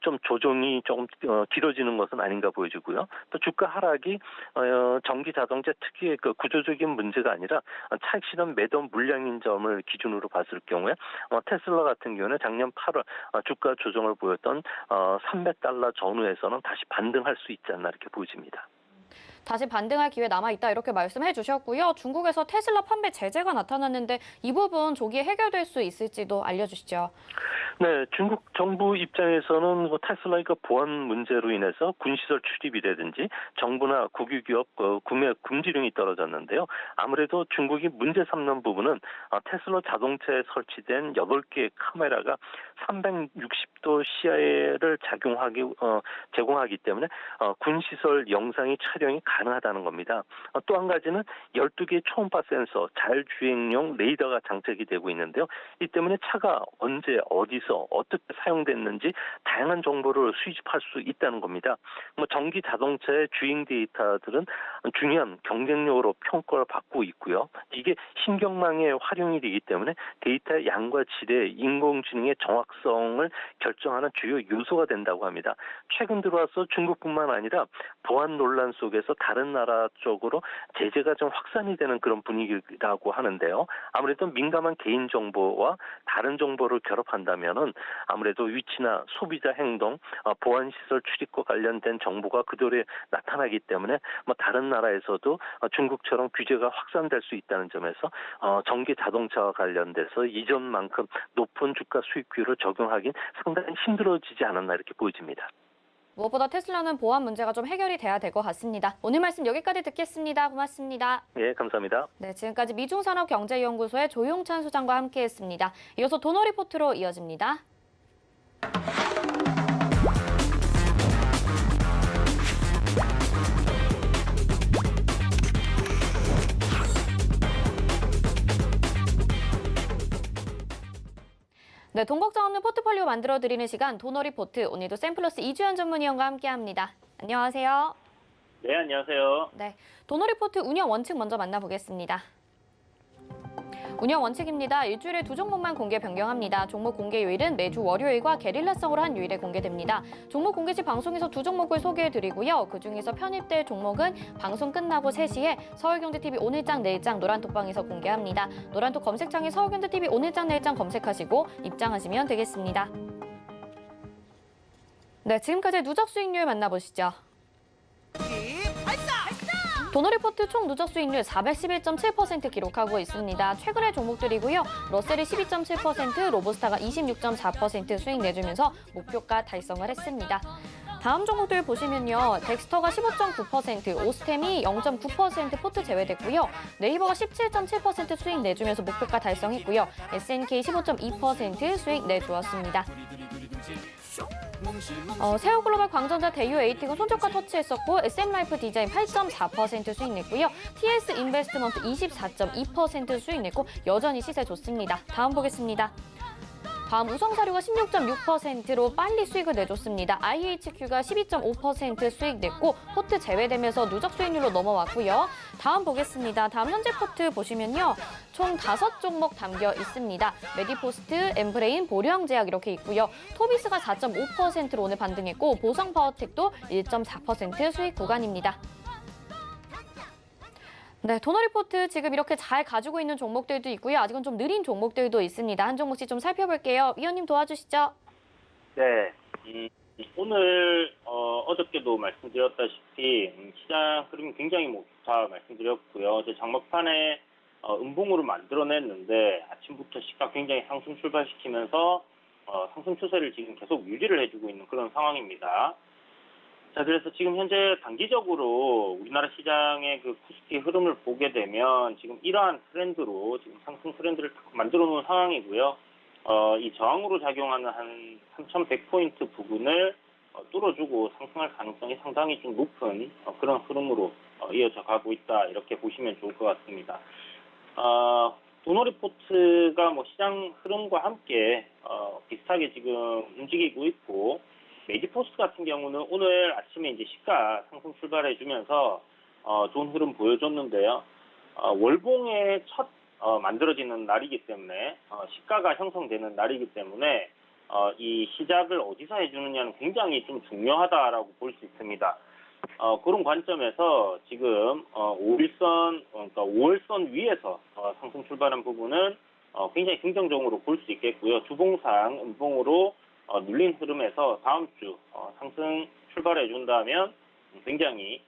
좀 조정이 조금 길어지는 것은 아닌가 보여지고요. 또 주가 하락이 전기 자동차 특유의 그 구조적인 문제가 아니라 차익 실현 매도 물량인 점을 기준으로 봤을 경우에 테슬라 같은 경우는 작년 8월 주가 조정을 보였던 $300 전후에서는 다시 반등할 수 있지 않나 이렇게 보여집니다. 다시 반등할 기회 남아있다 이렇게 말씀해 주셨고요. 중국에서 테슬라 판매 제재가 나타났는데 이 부분 조기에 해결될 수 있을지도 알려주시죠. 네, 중국 정부 입장에서는 테슬라의 보안 문제로 인해서 군시설 출입이라든지 정부나 국유기업 구매 금지령이 떨어졌는데요. 아무래도 중국이 문제 삼는 부분은 테슬라 자동차에 설치된 8개의 카메라가 360도 시야를 제공하기 때문에 군시설 영상이 촬영이 가능하다는 겁니다. 또 한 가지는 12개의 초음파 센서, 자율주행용 레이더가 장착이 되고 있는데요. 이 때문에 차가 언제 어디서 어떻게 사용됐는지 다양한 정보를 수집할 수 있다는 겁니다. 전기 자동차의 주행 데이터들은 중요한 경쟁력으로 평가를 받고 있고요. 이게 신경망에 활용이 되기 때문에 데이터의 양과 질의 인공지능의 정확성을 결정하는 주요 요소가 된다고 합니다. 최근 들어와서 중국뿐만 아니라 보안 논란 속에서 다른 나라 쪽으로 제재가 좀 확산이 되는 그런 분위기라고 하는데요. 아무래도 민감한 개인정보와 다른 정보를 결합한다면은 아무래도 위치나 소비자 행동, 보안시설 출입과 관련된 정보가 그대로 나타나기 때문에 다른 나라에서도 중국처럼 규제가 확산될 수 있다는 점에서 전기 자동차와 관련돼서 이전만큼 높은 주가 수익률을 적용하긴 상당히 힘들어지지 않았나 이렇게 보여집니다. 무엇보다 테슬라는 보안 문제가 좀 해결이 돼야 될 것 같습니다. 오늘 말씀 여기까지 듣겠습니다. 고맙습니다. 예, 감사합니다. 네, 지금까지 미중산업경제연구소의 조용찬 소장과 함께했습니다. 이어서 도너리포트로 이어집니다. 네, 돈 걱정 없는 포트폴리오 만들어드리는 시간 도너리포트. 오늘도 샘플러스 이주연 전문위원과 함께합니다. 안녕하세요. 네, 안녕하세요. 네, 도너리포트 운영 원칙 먼저 만나보겠습니다. 운영 원칙입니다. 일주일에 2종목만 공개 변경합니다. 종목 공개 요일은 매주 월요일과 게릴라성으로 한 요일에 공개됩니다. 종목 공개 시 방송에서 2종목을 소개해드리고요. 그중에서 편입될 종목은 방송 끝나고 3시에 서울경제TV 오늘장 내일장 노란톡방에서 공개합니다. 노란톡 검색창에 서울경제TV 오늘장 내일장 검색하시고 입장하시면 되겠습니다. 네, 지금까지 누적 수익률 만나보시죠. 도너리포트 총 누적 수익률 411.7% 기록하고 있습니다. 최근의 종목들이고요. 러셀이 12.7%, 로보스타가 26.4% 수익 내주면서 목표가 달성을 했습니다. 다음 종목들 보시면요. 덱스터가 15.9%, 오스템이 0.9% 포트 제외됐고요. 네이버가 17.7% 수익 내주면서 목표가 달성했고요. SNK 15.2% 수익 내주었습니다. 세오글로벌 광전자 대유 에이틱은 손절가 터치했었고 SM라이프 디자인 8.4% 수익 냈고요. TS 인베스트먼트 24.2% 수익 냈고 여전히 시세 좋습니다. 다음 보겠습니다. 다음 우성사료가 16.6%로 빨리 수익을 내줬습니다. IHQ가 12.5% 수익 냈고 포트 제외되면서 누적 수익률로 넘어왔고요. 다음 보겠습니다. 다음 현재 포트 보시면요. 총 5종목 담겨 있습니다. 메디포스트, 엠브레인, 보령제약 이렇게 있고요. 토비스가 4.5%로 오늘 반등했고 보성파워텍도 1.4% 수익 구간입니다. 네, 도너리포트 지금 이렇게 잘 가지고 있는 종목들도 있고요. 아직은 좀 느린 종목들도 있습니다. 한 종목씩 좀 살펴볼게요. 위원님 도와주시죠. 네, 오늘 어저께도 말씀드렸다시피 시장 흐름이 굉장히 좋다 말씀드렸고요. 어제 장막판에 음봉으로 만들어냈는데 아침부터 시가 굉장히 상승 출발시키면서 상승 추세를 지금 계속 유지를 해주고 있는 그런 상황입니다. 자, 그래서 지금 현재 단기적으로 우리나라 시장의 그 코스피 흐름을 보게 되면 지금 이러한 트렌드로 지금 상승 트렌드를 만들어 놓은 상황이고요. 이 저항으로 작용하는 한 3,100포인트 부분을 뚫어주고 상승할 가능성이 상당히 좀 높은 그런 흐름으로 이어져 가고 있다 이렇게 보시면 좋을 것 같습니다. 도너리포트가 뭐 시장 흐름과 함께 비슷하게 지금 움직이고 있고, 메디포스 같은 경우는 오늘 아침에 이제 시가 상승 출발해주면서 좋은 흐름 보여줬는데요. 월봉의 첫 만들어지는 날이기 때문에 시가가 형성되는 날이기 때문에 이 시작을 어디서 해주느냐는 굉장히 좀 중요하다라고 볼 수 있습니다. 그런 관점에서 지금 5일선, 그러니까 5월선 위에서 상승 출발한 부분은 굉장히 긍정적으로 볼 수 있겠고요. 주봉상 음봉으로 눌린 흐름에서 다음 주 상승 출발해 준다면 굉장히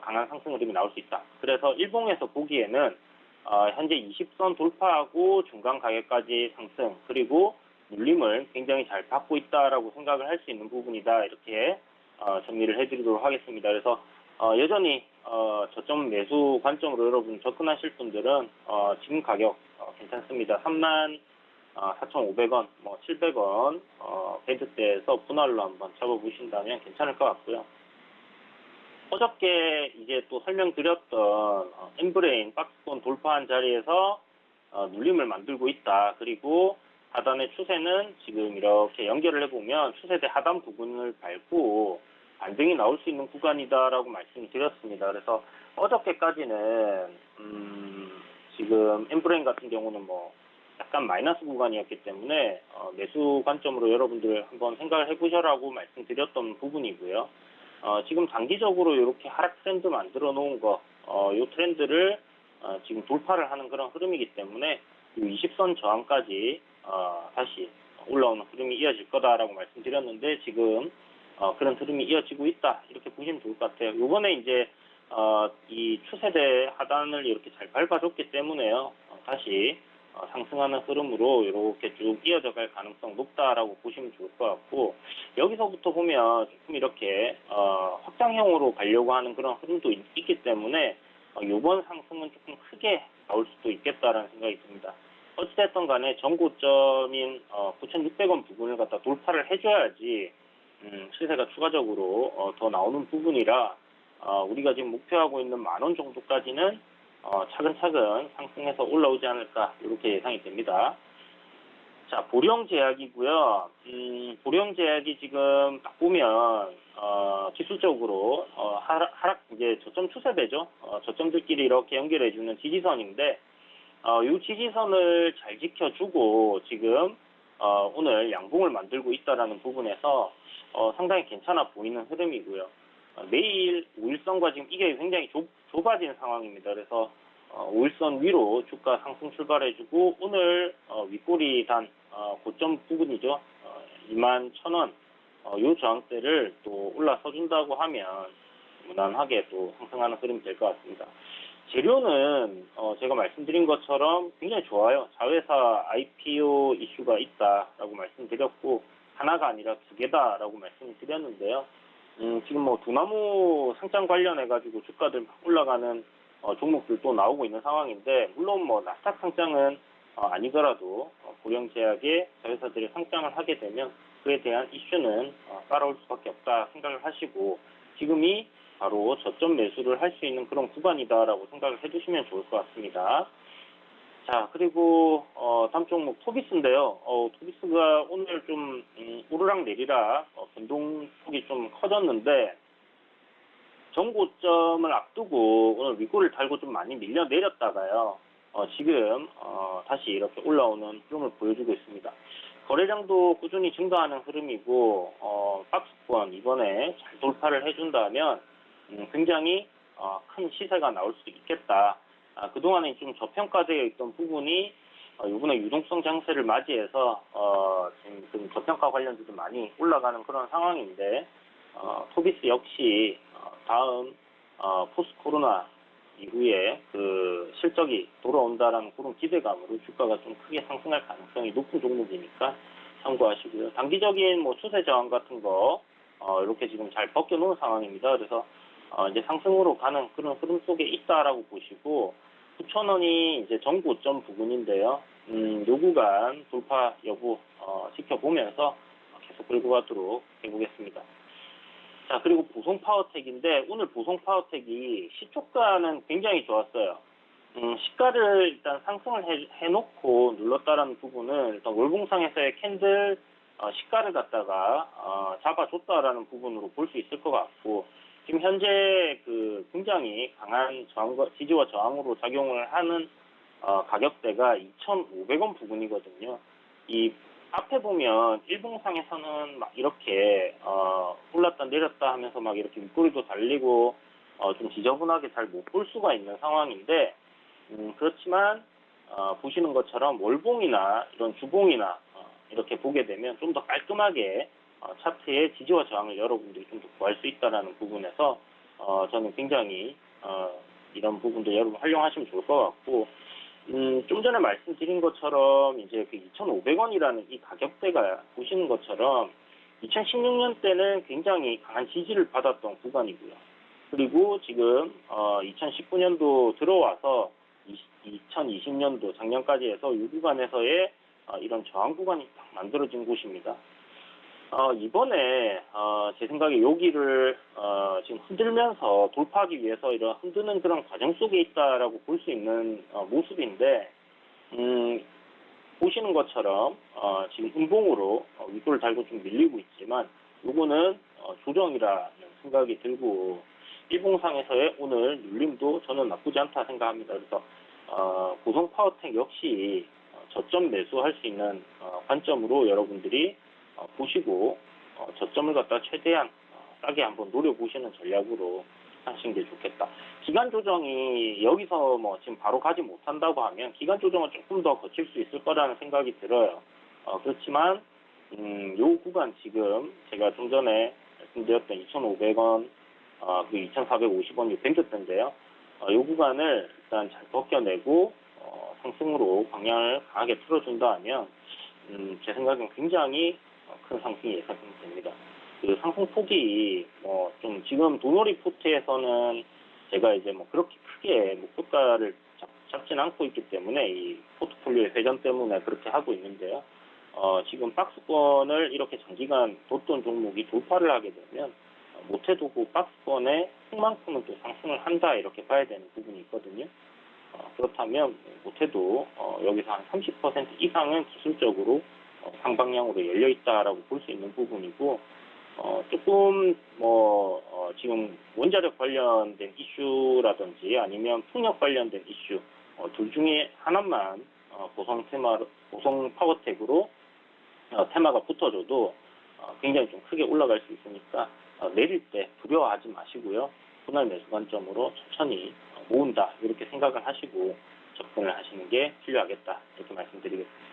강한 상승 흐름이 나올 수 있다. 그래서 일봉에서 보기에는 현재 20선 돌파하고 중간 가격까지 상승, 그리고 눌림을 굉장히 잘 받고 있다라고 생각을 할 수 있는 부분이다. 이렇게 정리를 해드리도록 하겠습니다. 그래서 여전히 저점 매수 관점으로 여러분 접근하실 분들은 지금 가격 괜찮습니다. 34,500원, 700원 밴드대에서 분할로 한번 잡아보신다면 괜찮을 것 같고요. 어저께 이제 또 설명드렸던 엠브레인 박스권 돌파한 자리에서 눌림을 만들고 있다. 그리고 하단의 추세는 지금 이렇게 연결을 해보면 추세대 하단 부분을 밟고 반등이 나올 수 있는 구간이다라고 말씀드렸습니다. 그래서 어저께까지는 지금 엠브레인 같은 경우는 뭐 약간 마이너스 구간이었기 때문에 매수 관점으로 여러분들 한번 생각을 해보셔라고 말씀드렸던 부분이고요. 지금 단기적으로 이렇게 하락 트렌드 만들어 놓은 이 트렌드를 지금 돌파를 하는 그런 흐름이기 때문에 이 20선 저항까지 다시 올라오는 흐름이 이어질 거다라고 말씀드렸는데 지금 그런 흐름이 이어지고 있다 이렇게 보시면 좋을 것 같아요. 이번에 이제 이 추세대 하단을 이렇게 잘 밟아줬기 때문에요. 다시 상승하는 흐름으로 이렇게 쭉 이어져 갈 가능성 높다라고 보시면 좋을 것 같고, 여기서부터 보면 조금 이렇게 확장형으로 가려고 하는 그런 흐름도 있기 때문에 이번 상승은 조금 크게 나올 수도 있겠다라는 생각이 듭니다. 어찌됐든 간에 전고점인 9,600원 부분을 갖다 돌파를 해줘야지 시세가 추가적으로 더 나오는 부분이라 우리가 지금 목표하고 있는 10,000원 정도까지는 차근차근 상승해서 올라오지 않을까 이렇게 예상이 됩니다. 자, 보령제약이고요. 보령제약이 지금 딱 보면 기술적으로 하락 이제 저점 추세대죠. 저점들끼리 이렇게 연결해주는 지지선인데 이 지지선을 잘 지켜주고 지금 오늘 양봉을 만들고 있다라는 부분에서 상당히 괜찮아 보이는 흐름이고요. 내일 5일선과 지금 이게 굉장히 좁아진 상황입니다. 그래서 5일선 위로 주가 상승 출발해주고 오늘 윗꼬리 단 고점 부분이죠. 21,000원 이 저항대를 또 올라서 준다고 하면 무난하게 또 상승하는 흐름이 될 것 같습니다. 재료는 제가 말씀드린 것처럼 굉장히 좋아요. 자회사 IPO 이슈가 있다라고 말씀드렸고 하나가 아니라 두 개다라고 말씀을 드렸는데요. 지금 뭐 두나무 상장 관련해 가지고 주가들 막 올라가는 종목들도 나오고 있는 상황인데, 물론 뭐 나스닥 상장은 아니더라도 보령제약의 자회사들이 상장을 하게 되면 그에 대한 이슈는 따라올 수밖에 없다 생각을 하시고 지금이 바로 저점 매수를 할 수 있는 그런 구간이다라고 생각을 해주시면 좋을 것 같습니다. 자, 그리고 다음 종목 토비스인데요. 토비스가 오늘 좀 오르락 내리락 변동폭이 좀 커졌는데 전고점을 앞두고 오늘 윗골을 달고 좀 많이 밀려 내렸다가요. 지금 다시 이렇게 올라오는 흐름을 보여주고 있습니다. 거래량도 꾸준히 증가하는 흐름이고 박스권 이번에 잘 돌파를 해준다면 굉장히 큰 시세가 나올 수 있겠다. 그동안에 좀 저평가되어 있던 부분이 이번에 유동성 장세를 맞이해서 지금 저평가 관련주도 많이 올라가는 그런 상황인데 토비스 역시 다음 포스트 코로나 이후에 그 실적이 돌아온다라는 그런 기대감으로 주가가 좀 크게 상승할 가능성이 높은 종목이니까 참고하시고요. 단기적인 뭐 추세 저항 같은 거 이렇게 지금 잘 벗겨놓은 상황입니다. 그래서 이제 상승으로 가는 그런 흐름 속에 있다라고 보시고 9,000원이 이제 전고점 부분인데요. 요 구간 돌파 여부 지켜보면서 계속 끌고 가도록 해보겠습니다. 자, 그리고 보송파워텍인데 오늘 보송파워텍이 시초가는 굉장히 좋았어요. 시가를 일단 상승을 해놓고 눌렀다라는 부분은 일단 월봉상에서의 캔들 시가를 갖다가 잡아줬다라는 부분으로 볼 수 있을 것 같고, 지금 현재 그 굉장히 강한 지지와 저항으로 작용을 하는 가격대가 2,500원 부근이거든요. 이 앞에 보면 일봉상에서는 막 이렇게 올랐다 내렸다 하면서 막 이렇게 윗꼬리도 달리고 좀 지저분하게 잘 못 볼 수가 있는 상황인데, 그렇지만 보시는 것처럼 월봉이나 이런 주봉이나 이렇게 보게 되면 좀 더 깔끔하게 차트의 지지와 저항을 여러분들이 좀 더 구할 수 있다는 부분에서 저는 굉장히 이런 부분도 여러분 활용하시면 좋을 것 같고, 좀 전에 말씀드린 것처럼 이제 그 2,500원이라는 이 가격대가 보시는 것처럼 2016년 때는 굉장히 강한 지지를 받았던 구간이고요. 그리고 지금 2019년도 들어와서 2020년도 작년까지 해서 이 구간에서의 이런 저항 구간이 딱 만들어진 곳입니다. 이번에 제 생각에 여기를 지금 흔들면서 돌파하기 위해서 이런 흔드는 그런 과정 속에 있다라고 볼 수 있는 모습인데, 보시는 것처럼 지금 음봉으로 윗골을 달고 좀 밀리고 있지만, 요거는 조정이라는 생각이 들고, 일봉상에서의 오늘 눌림도 저는 나쁘지 않다 생각합니다. 그래서 고성 파워텍 역시 저점 매수할 수 있는 관점으로 여러분들이 보시고 저점을 갖다 최대한 싸게 한번 노려보시는 전략으로 하시는 게 좋겠다. 기간 조정이 여기서 뭐 지금 바로 가지 못한다고 하면 기간 조정은 조금 더 거칠 수 있을 거라는 생각이 들어요. 그렇지만 요 구간 지금 제가 좀 전에 말씀드렸던 2,500원, 그 2,450원이 뱅겼던데요. 요 구간을 일단 잘 벗겨내고 상승으로 방향을 강하게 틀어준다 하면 제 생각엔 굉장히 큰 상승이 예상됩니다. 그 상승폭이 좀 지금 도너리 포트에서는 제가 이제 그렇게 크게 목표가를 잡진 않고 있기 때문에 이 포트폴리오의 회전 때문에 그렇게 하고 있는데요. 지금 박스권을 이렇게 장기간 뒀던 종목이 돌파를 하게 되면 못해도 그 박스권의 폭만큼은 또 상승을 한다 이렇게 봐야 되는 부분이 있거든요. 그렇다면 못해도 여기서 한 30% 이상은 기술적으로 상방향으로 열려 있다라고 볼 수 있는 부분이고, 조금 지금 원자력 관련된 이슈라든지 아니면 풍력 관련된 이슈 둘 중에 하나만 고성 파워텍으로 테마가 붙어줘도 굉장히 좀 크게 올라갈 수 있으니까 내릴 때 두려워하지 마시고요. 분할 매수 관점으로 천천히 모은다 이렇게 생각을 하시고 접근을 하시는 게 필요하겠다 이렇게 말씀드리겠습니다.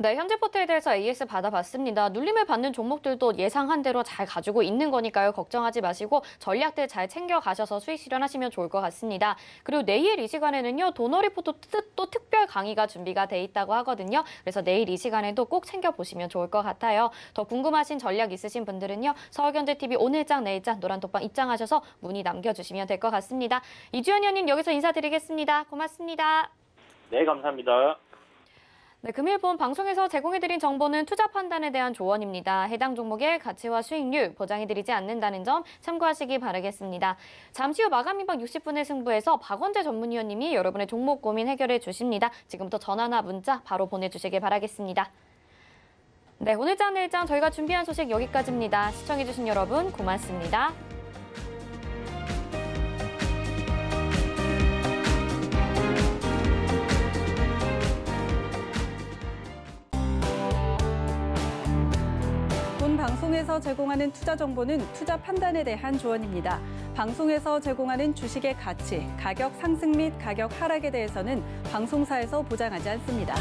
네, 현재 포트에 대해서 AS 받아봤습니다. 눌림을 받는 종목들도 예상한 대로 잘 가지고 있는 거니까요. 걱정하지 마시고 전략들 잘 챙겨가셔서 수익 실현하시면 좋을 것 같습니다. 그리고 내일 이 시간에는요. 도너리포트 또 특별 강의가 준비가 돼 있다고 하거든요. 그래서 내일 이 시간에도 꼭 챙겨보시면 좋을 것 같아요. 더 궁금하신 전략 있으신 분들은요. 서울경제TV 오늘장 내일장 노란톡방 입장하셔서 문의 남겨주시면 될 것 같습니다. 이주연 의원님 여기서 인사드리겠습니다. 고맙습니다. 네, 감사합니다. 네, 금일 본 방송에서 제공해드린 정보는 투자 판단에 대한 조언입니다. 해당 종목의 가치와 수익률 보장해드리지 않는다는 점 참고하시기 바라겠습니다. 잠시 후 마감 임박 60분의 승부에서 박원재 전문위원님이 여러분의 종목 고민 해결해 주십니다. 지금부터 전화나 문자 바로 보내주시길 바라겠습니다. 네, 오늘장 내일장 저희가 준비한 소식 여기까지입니다. 시청해주신 여러분 고맙습니다. 방송에서 제공하는 투자 정보는 투자 판단에 대한 조언입니다. 방송에서 제공하는 주식의 가치, 가격 상승 및 가격 하락에 대해서는 방송사에서 보장하지 않습니다.